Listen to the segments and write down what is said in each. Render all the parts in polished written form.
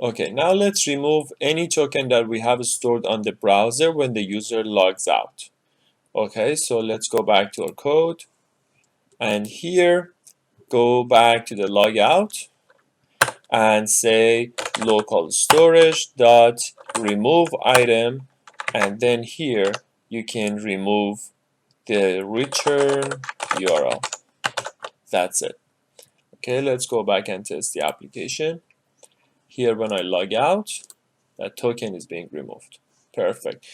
Okay, now let's remove any token that we have stored on the browser when the user logs out. Okay, so let's go back to our code, and here go back to the logout and say local storage dot remove item, and then here you can remove the return URL. That's it. Okay, let's go back and test the application. Here when I log out, that token is being removed. Perfect.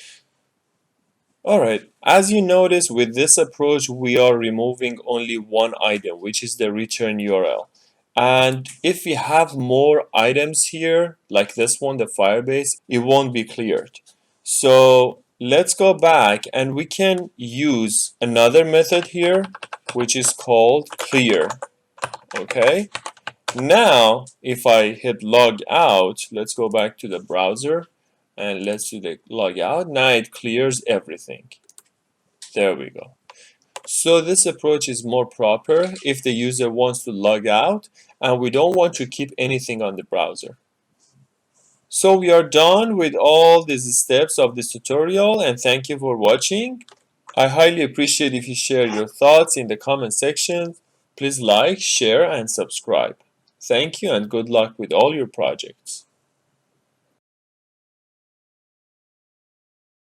Alright, as you notice, with this approach we are removing only one item, which is the return URL. And if we have more items here, like this one, the Firebase, it won't be cleared. So let's go back and we can use another method here, which is called clear. Okay, now if I hit log out, let's go back to the browser and let's do the log out. Now it clears everything. There we go. So this approach is more proper if the user wants to log out and we don't want to keep anything on the browser. So we are done with all these steps of this tutorial, and thank you for watching. I highly appreciate if you share your thoughts in the comment section. Please like, share, and subscribe. Thank you and good luck with all your projects.